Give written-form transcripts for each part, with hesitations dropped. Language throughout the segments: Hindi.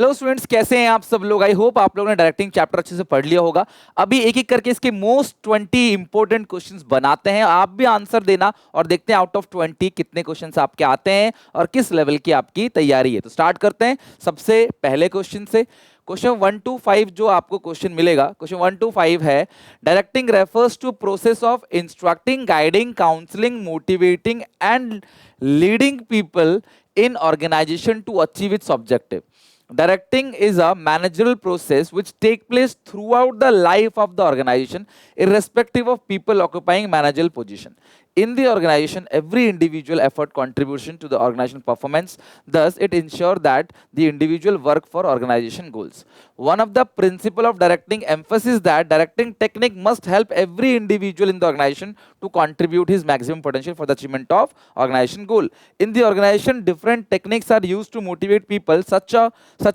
हेलो स्टूडेंट्स, कैसे हैं आप सब लोग। आई होप आप लोगों ने डायरेक्टिंग चैप्टर अच्छे से पढ़ लिया होगा। अभी एक एक करके इसके मोस्ट 20 इंपॉर्टेंट क्वेश्चंस बनाते हैं, आप भी आंसर देना और देखते हैं आउट ऑफ 20 कितने क्वेश्चंस आपके आते हैं और किस लेवल की आपकी तैयारी है। तो स्टार्ट करते हैं सबसे पहले क्वेश्चन से। क्वेश्चन 1 to 5 जो आपको क्वेश्चन मिलेगा, क्वेश्चन 1 to 5 है, directing refers to process of instructing, guiding, counselling, motivating and leading people in organization to achieve its objective. Directing is a managerial process which take place throughout the life of the organization, irrespective of people occupying managerial position. In the organization, every individual effort contribution to the organization performance. Thus, it ensures that the individual work for organization goals. One of the principle of directing emphasis that directing technique must help every individual in the organization to contribute his maximum potential for the achievement of organization goal. In the organization, different techniques are used to motivate people such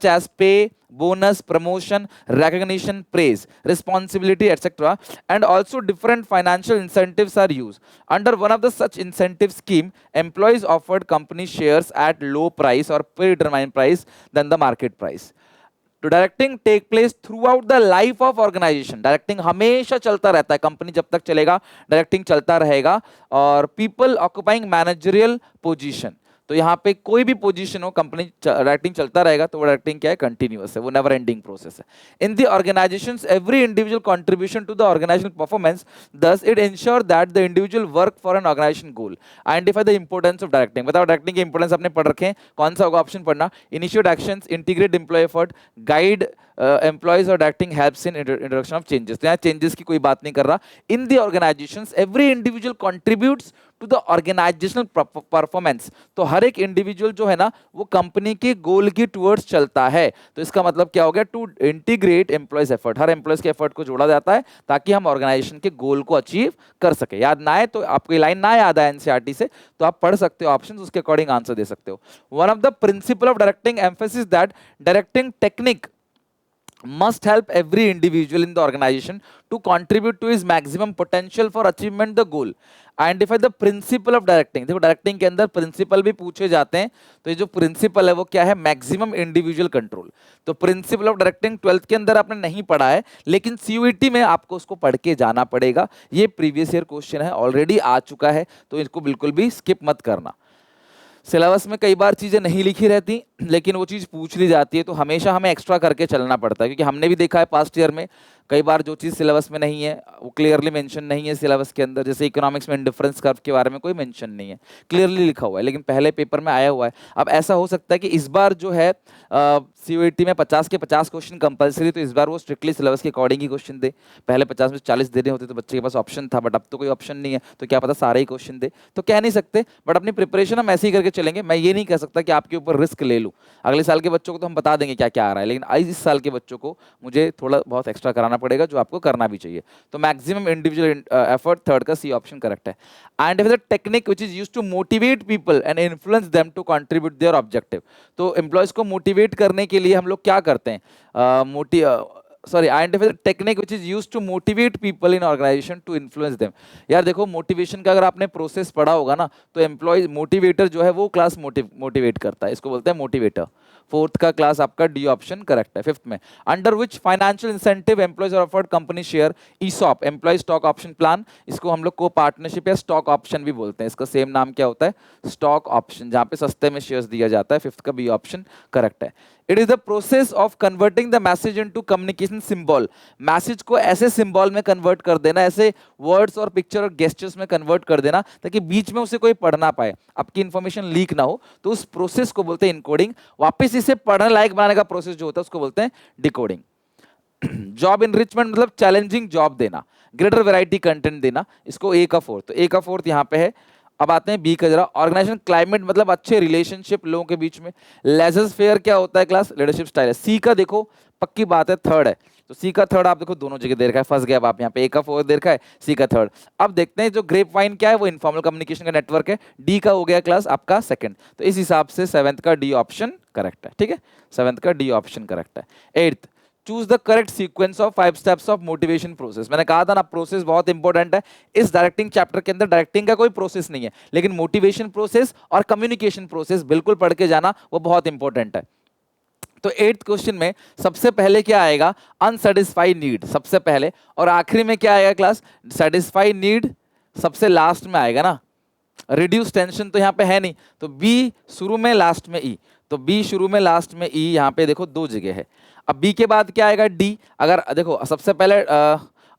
as pay, bonus, promotion, recognition, praise, responsibility, etc. And also different financial incentives are used. Under one of the such incentive scheme, employees offered company shares at low price or predetermined price than the market price. तो directing take place throughout the life of organization. Directing हमेशा चलता रहता है, कंपनी जब तक चलेगा डायरेक्टिंग चलता रहेगा। और पीपल ऑक्युपाइंग मैनेजरियल पोजीशन, तो यहाँ पे कोई भी पोजीशन हो, कंपनी डायरेक्टिंग चलता रहेगा, तो वो डायरेक्टिंग क्या है, कंटिन्यूअस है, वो नेवर एंडिंग प्रोसेस है। In the organisations every individual contribution to the organisational performance, thus it ensure that the individual work for an organisation goal. Identify the importance of directing. बताओ डायरेक्टिंग के इंपोर्टेंस आपने पढ़ रखे हैं, कौन सा होगा ऑप्शन पढ़ना। Initiate actions, integrate employ effort, guide employees और directing helps in introduction of changes. तो यहाँ चेंजेस की कोई बात नहीं कर रहा। In the organisations every individual contributes to the organisational performance, तो हर एक इंडिविजुअल जो है ना वो कंपनी के गोल की टुवर्ड्स चलता है। तो इसका मतलब क्या हो गया, टू इंटीग्रेट एम्प्लॉयज एफर्ट, हर एम्प्लॉयज के एफर्ट को जोड़ा जाता है ताकि हम ऑर्गेनाइजेशन के गोल को अचीव कर सके। याद ना आए तो, आपको ये लाइन ना याद आए एनसीईआरटी से, तो आप पढ़ सकते हो ऑप्शन, उसके अकॉर्डिंग आंसर दे सकते हो। One of the principle of directing emphasis that directing technique must help every individual in the organization to contribute to his maximum potential for achievement the goal. Identify the principle of directing। देखो डायरेक्टिंग के अंदर प्रिंसिपल भी पूछे जाते हैं, तो ये जो प्रिंसिपल है वो क्या है, मैक्सिमम इंडिविजुअल कंट्रोल। तो प्रिंसिपल ऑफ डायरेक्टिंग 12th के अंदर आपने नहीं पढ़ा है, लेकिन सीयूईटी में आपको उसको पढ़ के जाना पड़ेगा। ये प्रीवियस ईयर क्वेश्चन है, ऑलरेडी आ चुका है, तो इसको बिल्कुल भी स्किप मत करना। सिलेबस में कई बार चीज़ें नहीं लिखी रहती, लेकिन वो चीज़ पूछ ली जाती है, तो हमेशा हमें एक्स्ट्रा करके चलना पड़ता है, क्योंकि हमने भी देखा है पास्ट ईयर में कई बार जो चीज़ सिलेबस में नहीं है वो क्लियरली मेंशन नहीं है सिलेबस के अंदर। जैसे इकोनॉमिक्स में इंडिफरेंस कर्व के बारे में कोई मेंशन नहीं है, क्लियरली लिखा हुआ है, लेकिन पहले पेपर में आया हुआ है। अब ऐसा हो सकता है कि इस बार जो है सीयूईटी में 50 के 50 क्वेश्चन कंपलसरी, तो इस बार वो स्ट्रिक्टली सिलेबस के अकॉर्डिंग ही क्वेश्चन दे। पहले 50 में 40 देने होते तो बच्चे के पास ऑप्शन था, बट अब तो कोई ऑप्शन नहीं है, तो क्या पता सारे ही क्वेश्चन दे, तो कह नहीं सकते। बट अपनी प्रिपरेशन हम ऐसे ही करके चलेंगे। मैं ये नहीं कह सकता कि आपके ऊपर रिस्क ले लूँ। अगले साल के बच्चों को तो हम बता देंगे क्या क्या आ रहा है, लेकिन इस साल के बच्चों को मुझे थोड़ा बहुत एक्स्ट्रा कराना पड़ेगा, जो आपको करना भी चाहिए। तो मैक्सिमम इंडिविजुअल एफर्ट, थर्ड का सी ऑप्शन करेक्ट है। And the technique which is used to motivate people and influence them to contribute their objective. तो एम्प्लॉयज को मोटिवेट करने के लिए हम लोग क्या करते हैं, identify the technique which is used to motivate people in organization to influence them। यार देखो मोटिवेशन का अगर आपने प्रोसेस पढ़ा होगा ना, तो एम्प्लॉय मोटिवेटर जो है वो क्लास मोटिवेट करता है, इसको बोलते हैं मोटिवेटर। फोर्थ का क्लास आपका डी ऑप्शन करेक्ट है। फिफ्थ में, under which financial incentive employees are offered company share, ESOP employee stock option plan, इसको हम लोग को पार्टनरशिप या स्टॉक ऑप्शन भी बोलते हैं। इसका सेम नाम क्या होता है, स्टॉक ऑप्शन, जहां पे सस्ते में शेयर्स दिया जाता है। फिफ्थ का बी ऑप्शन करेक्ट है। It is the process of converting the message into communication symbol. Message को ऐसे सिंबल में कन्वर्ट कर देना, ऐसे वर्ड्स और पिक्चर और गेस्टर्स में कन्वर्ट कर देना ताकि बीच में उसे कोई पढ़ ना पाए, आपकी इंफॉर्मेशन लीक ना हो, तो उस प्रोसेस को बोलते हैं इनकोडिंग। वापस इसे पढ़ने लायक बनाने का प्रोसेस जो होता है उसको बोलते हैं डिकोडिंग। जॉब इनरिचमेंट मतलब चैलेंजिंग जॉब देना, ग्रेटर वैरायटी कंटेंट देना, इसको ए का फोर्थ। तो ए का फोर्थ यहाँ पे है। अब आते हैं बी का जरा, ऑर्गेनाइजेशन क्लाइमेट मतलब अच्छे रिलेशनशिप लोगों के बीच में। लेजर फेयर क्या होता है क्लास, लीडरशिप स्टाइल है। सी का देखो पक्की बात है थर्ड है, तो सी का थर्ड आप देखो दोनों जगह दे रखा है, फंस गया अब आप यहाँ पे, ए का फोर्थ दे रखा है, सी का थर्ड। अब देखते हैं जो ग्रेप वाइन क्या है, वो इनफॉर्मल कम्युनिकेशन का नेटवर्क है। डी का हो गया क्लास आपका सेकंड, तो इस हिसाब से सेवेंथ का डी ऑप्शन करेक्ट है। ठीक है, सेवेंथ का डी ऑप्शन करेक्ट है। Eighth, choose the correct sequence of 5 steps of motivation process. मैंने कहा था ना प्रोसेस बहुत इंपॉर्टेंट है। इस डायरेक्टिंग चैप्टर के अंदर डायरेक्टिंग का कोई प्रोसेस नहीं है, लेकिन मोटिवेशन प्रोसेस और कम्युनिकेशन प्रोसेस बिल्कुल पढ़ के जाना, वो बहुत इंपॉर्टेंट है। तो 8th क्वेश्चन में सबसे पहले क्या आएगा, अनसेटिस्फाइड नीड सबसे पहले, और आखिरी में क्या आएगा क्लास, सेटिस्फाइड नीड सबसे लास्ट में आएगा ना। रिड्यूस टेंशन तो यहाँ पे है नहीं, तो बी शुरू में लास्ट में ई, तो बी शुरू में लास्ट में ई, यहाँ पे देखो दो जगह है। अब बी के बाद क्या आएगा, डी। अगर देखो सबसे पहले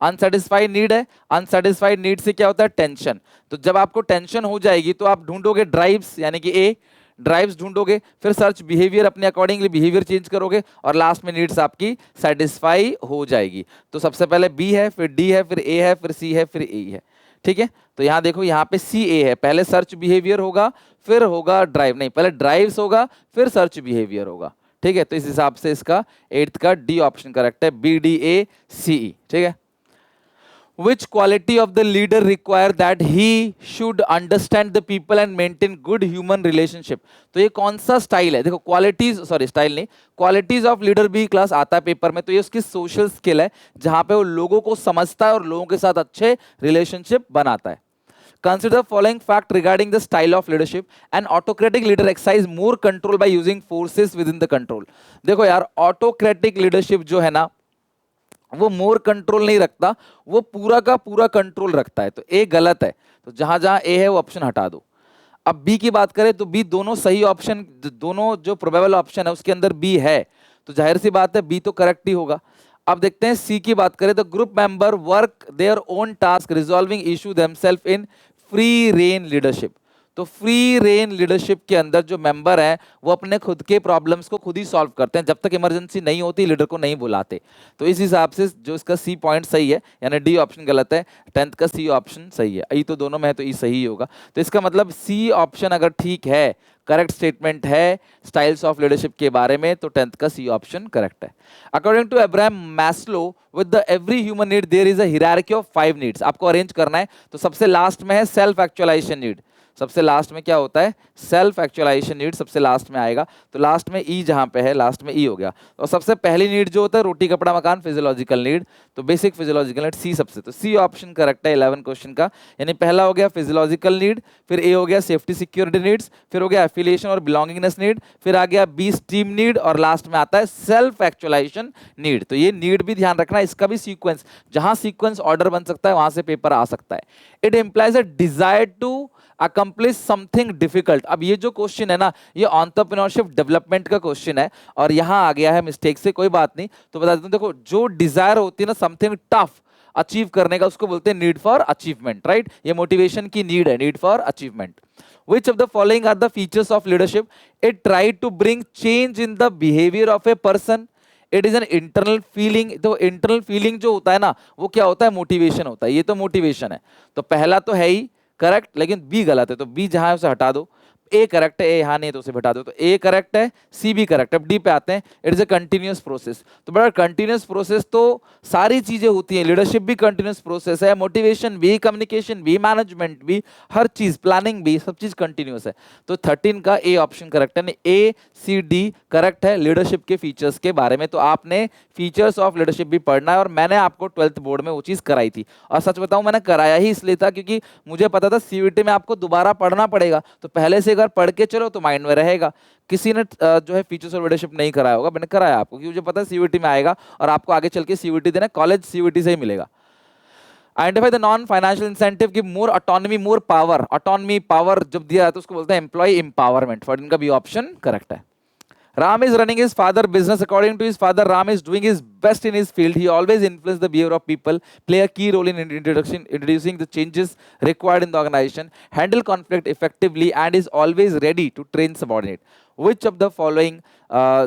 अनसेटिस्फाइड नीड है, अनसेटिस्फाइड नीड से क्या होता है, टेंशन। तो जब आपको टेंशन हो जाएगी तो आप ढूंढोगे ड्राइव्स, यानी कि ए ड्राइव्स ढूंढोगे, फिर सर्च बिहेवियर, अपने अकॉर्डिंगली बिहेवियर चेंज करोगे, और लास्ट में नीड्स आपकी सेटिस्फाई हो जाएगी। तो सबसे पहले बी है, फिर डी है, फिर ए है, फिर सी है, फिर ए है। ठीक है, तो यहाँ देखो यहाँ पे सी ए है, पहले सर्च बिहेवियर होगा, फिर होगा ड्राइव, नहीं पहले ड्राइव्स होगा, फिर सर्च बिहेवियर होगा। ठीक है, तो इस हिसाब से इसका 8th का डी ऑप्शन करेक्ट है, बी डी ए सी ई। ठीक है, which quality of the leader require that he should understand the people and maintain good human relationship। तो ये कौन सा स्टाइल है, देखो क्वालिटीज, सॉरी स्टाइल नहीं, क्वालिटीज ऑफ लीडर भी क्लास आता है पेपर में, तो ये उसकी सोशल स्किल है, जहां पे वो लोगों को समझता है और लोगों के साथ अच्छे रिलेशनशिप बनाता है। Consider the following fact regarding the style of leadership. An autocratic leader exercise more control by using forces within the control। देखो यार, ऑटोक्रेटिक लीडरशिप जो है ना, वो मोर कंट्रोल नहीं रखता, वो पूरा का पूरा कंट्रोल रखता है। तो ए गलत है, तो जहां जहां ए है वो ऑप्शन हटा दो। अब बी की बात करें तो बी दोनों सही ऑप्शन, दोनों जो प्रोबेबल ऑप्शन है उसके अंदर बी है, तो जाहिर सी बात है बी तो करेक्ट ही होगा। अब देखते हैं सी की बात करें तो group member work their own task resolving issue themselves in free rein leadership. तो फ्री रेन लीडरशिप के अंदर जो मेंबर हैं वो अपने खुद के प्रॉब्लम्स को खुद ही सॉल्व करते हैं, जब तक इमरजेंसी नहीं होती लीडर को नहीं बुलाते। तो इस हिसाब से जो इसका सी पॉइंट सही है, यानी डी ऑप्शन गलत है, 10th का सी ऑप्शन सही है। ई तो दोनों में है तो ई सही होगा, तो इसका मतलब सी ऑप्शन अगर ठीक है, करेक्ट स्टेटमेंट है स्टाइल्स ऑफ लीडरशिप के बारे में, तो 10th का सी ऑप्शन करेक्ट है। According to Abraham Maslow with the every human need there is a hierarchy of 5 needs. आपको अरेंज करना है, तो सबसे लास्ट में है सेल्फ एक्चुअलाइजेशन नीड, सबसे लास्ट में क्या होता है, सेल्फ एक्चुअलाइजेशन नीड सबसे लास्ट में आएगा, तो लास्ट में ई जहां पे है, लास्ट में ई हो गया। और सबसे पहली नीड जो होता है रोटी कपड़ा मकान, फिजियोलॉजिकल नीड, तो बेसिक फिजियोलॉजिकल नीड सी सबसे, तो सी ऑप्शन करेक्ट है 11 क्वेश्चन का। यानी पहला हो गया फिजियोलॉजिकल नीड, फिर ए हो गया सेफ्टी सिक्योरिटी नीड्स, फिर हो गया एफिलिएशन और बिलोंगिंगनेस नीड, फिर आ गया बी स्टीम नीड, और लास्ट में आता है सेल्फ एक्चुअलाइजेशन नीड। तो ये नीड भी ध्यान रखना, इसका भी सीक्वेंस, जहां सीक्वेंस ऑर्डर बन सकता है वहां से पेपर आ सकता है। It implies a desire to accomplish something difficult. अब ये जो क्वेश्चन है ना, ये एंटरप्रेन्योरशिप डेवलपमेंट का क्वेश्चन है, और यहां आ गया है मिस्टेक से, कोई बात नहीं, तो बता देता हूं। देखो जो डिजायर होती है ना समथिंग टफ अचीव करने का, उसको बोलते हैं नीड फॉर अचीवमेंट, राइट। ये मोटिवेशन की नीड है, need for achievement. Which of the following are the features of leadership? It tried to bring change in the behavior of a person. It is an internal feeling। तो इंटरनल फीलिंग जो होता है ना, वो क्या होता है, मोटिवेशन होता है। ये तो मोटिवेशन है, तो पहला तो है ही करेक्ट, लेकिन बी गलत है, तो बी जहां है उसे हटा दो। ए करेक्ट है, ए यहाँ नहीं तो उसे हटा दो, तो ए करेक्ट है, सी भी करेक्ट है। अब डी पे आते हैं, it is a continuous process. तो बड़ा कंटिन्यूअस प्रोसेस तो सारी चीजें होती हैं, लीडरशिप भी कंटिन्यूअस प्रोसेस है, मोटिवेशन भी, कम्युनिकेशन भी, मैनेजमेंट भी, हर चीज, प्लानिंग भी, सब चीज कंटिन्यूअस है। तो 13 का ए ऑप्शन करेक्ट है, ए सी डी करेक्ट है लीडरशिप के फीचर्स के बारे में। तो आपने फीचर्स ऑफ लीडरशिप भी पढ़ना है, और मैंने आपको 12th बोर्ड में वो चीज कराई थी, और सच बताऊं मैंने कराया ही इसलिए था क्योंकि मुझे पता था सीयूईटी में आपको दोबारा पढ़ना पड़ेगा, तो पहले से अगर पढ़ के चलो तो माइंड में रहेगा। किसी ने जो है फीचर्स ऑफ लीडरशिप नहीं कराया होगा, मैंने कराया आपको, क्योंकि मुझे पता है सीयूईटी में आएगा और आपको आगे चल के सीयूईटी देना, कॉलेज सीयूईटी से ही मिलेगा। Identify the non financial incentive की more autonomy more power. Autonomy power जब दिया तो उसको बोलते हैं एम्प्लॉय एम्पावरमेंट। फॉर इनका भी ऑप्शन करेक्ट है। Ram is running his father business. According to his father, Ram is doing his best in his field. He always influences the behavior of people, play a key role in introducing the changes required in the organization, handle conflict effectively, and is always ready to train subordinate. Which of the following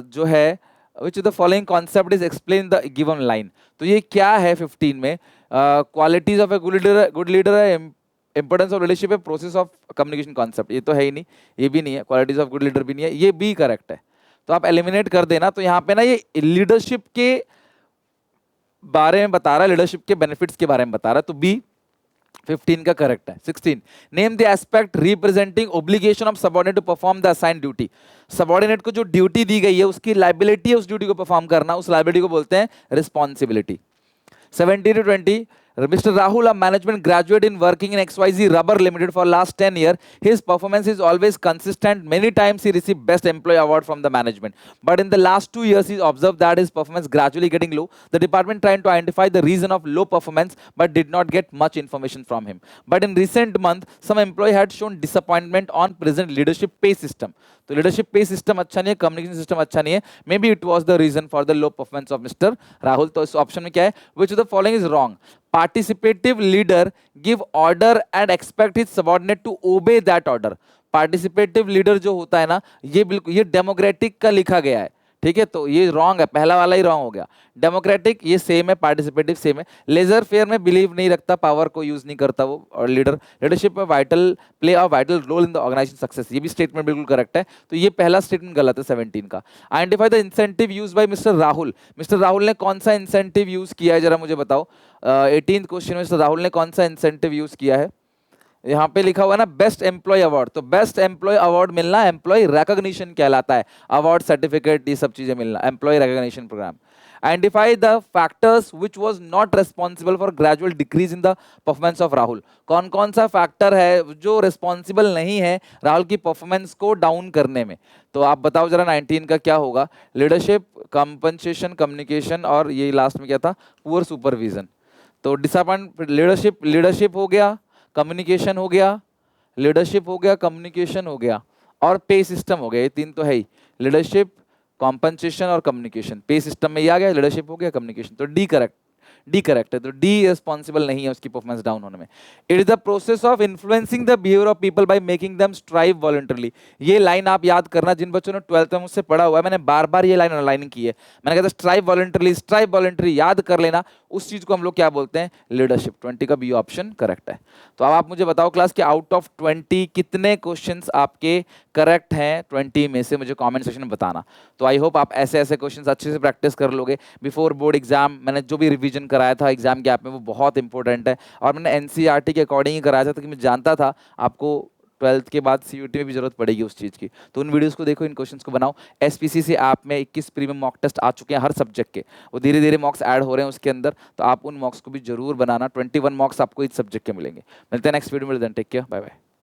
जो है, which of the following concept is explained in the given line? तो ये क्या है 15 में? Qualities of a good leader है, इंपोर्टेंस ऑफ लीडरशिप है, प्रोसेस ऑफ कम्युनिकेशन कॉन्सेप्ट, ये तो है ही नहीं, ये भी नहीं है, क्वालिटीज ऑफ गुड लीडर भी नहीं है, ये बी करेक्ट है, तो आप एलिमिनेट कर देना। तो यहाँ पे ना ये लीडरशिप के बारे में बता रहा है, लीडरशिप के बेनिफिट्स के बारे में बता रहा है, तो बी 15 का करेक्ट है। 16 name the aspect representing obligation of subordinate to perform the assigned duty. Subordinate को जो ड्यूटी दी गई है उसकी लायबिलिटी है उस ड्यूटी को परफॉर्म करना, उस लायबिलिटी को बोलते हैं responsibility. 17 to 20 Mr. Rahul, a management graduate in working in XYZ Rubber Limited for last 10 years. His performance is always consistent. Many times he received Best Employee Award from the management. But in the last 2 years, he observed that his performance gradually getting low. The department tried to identify the reason of low performance, but did not get much information from him. But in recent month, some employee had shown disappointment on present leadership pay system. तो लीडरशिप पे सिस्टम अच्छा नहीं है, कम्युनिकेशन सिस्टम अच्छा नहीं है. Maybe it was the reason for the low performance of Mister Rahul. तो इस ऑप्शन में क्या है? Which of the following is wrong? Participative leader give order and expect his subordinate to obey that order. Participative leader जो होता है ना, ये बिल्कुल ये डेमोक्रेटिक का लिखा गया है, ठीक है, तो ये रॉन्ग है, पहला वाला ही रॉन्ग हो गया. डेमोक्रेटिक ये सेम है, पार्टिसिपेटिव सेम है. लेजर फेयर में बिलीव नहीं रखता, पावर को यूज नहीं करता वो. और लीडरशिप में vital play a vital role in the organization success, ये भी स्टेटमेंट बिल्कुल करेक्ट है. तो ये पहला स्टेटमेंट गलत है 17 का. Identify the incentive use by mister Rahul. Mister Rahul ने कौन सा इंसेंटिव यूज किया है, जरा मुझे बताओ. 18th क्वेश्चन में मिस्टर राहुल ने कौन सा इंसेंटिव यूज किया है? यहाँ पे लिखा हुआ है ना बेस्ट एम्प्लॉय अवार्ड. तो बेस्ट एम्प्लॉय अवार्ड मिलना एम्प्लॉय रिकॉग्निशन कहलाता है. अवार्ड, सर्टिफिकेट, ये सब चीजें मिलना employee recognition program. Identify the factors which was not responsible for gradual decrease in the performance of Rahul. कौन कौन सा फैक्टर है जो रिस्पॉन्सिबल नहीं है राहुल की परफॉर्मेंस को डाउन करने में? तो आप बताओ जरा 19 का क्या होगा? लीडरशिप, कंपनसेशन, कम्युनिकेशन और ये लास्ट में क्या था? Poor supervision. तो डिसअपॉइंट लीडरशिप हो गया, कम्युनिकेशन हो गया, लीडरशिप हो गया, कम्युनिकेशन हो गया और पे सिस्टम हो गया. ये तीन तो है ही, लीडरशिप, कॉम्पनसेशन और कम्युनिकेशन. पे सिस्टम में ये आ गया, लीडरशिप हो गया, कम्युनिकेशन. तो डी करेक्ट है. तो डी रिस्पॉन्सिबल नहीं है उसकी परफॉर्मेंस डाउन होने में. It is the process of influencing the behaviour of people by making them strive voluntarily. ये लाइन आप याद करना, जिन बच्चों ने 12th में मुझसे पढ़ा हुआ है, मैंने बार बार ये लाइन अंडरलाइन की है. मैंने कहा था स्ट्राइव वॉलंटरी याद कर लेना. उस चीज को हम लोग क्या बोलते हैं? लीडरशिप. 20 का बी ऑप्शन करेक्ट है. तो अब आप मुझे बताओ क्लास के आउट ऑफ 20 कितने क्वेश्चंस आपके करेक्ट हैं 20 में से, मुझे कमेंट सेक्शन में बताना. तो आई होप आप ऐसे ऐसे क्वेश्चंस अच्छे से प्रैक्टिस कर लोगे बिफोर बोर्ड एग्जाम. मैंने जो भी रिवीजन कराया था एग्जाम गैप में वो बहुत इंपॉर्टेंट है, और मैंने एनसीईआरटी के अकॉर्डिंग ही कराया था, ताकि मैं जानता था आपको 12th के बाद सीयूटी में भी जरूरत पड़ेगी उस चीज़ की. तो उन वीडियोस को देखो, इन क्वेश्चंस को बनाओ. एसपीसीसी ऐप में 21 प्रीमियम मॉक टेस्ट आ चुके हैं हर सब्जेक्ट के. वो धीरे धीरे मॉक्स ऐड हो रहे हैं उसके अंदर, तो आप उन मॉक्स को भी जरूर बनाना. 21 मॉक्स आपको इस सब्जेक्ट के मिलेंगे. मिलते हैं नेक्स्ट वीडियो में. Take care, bye bye.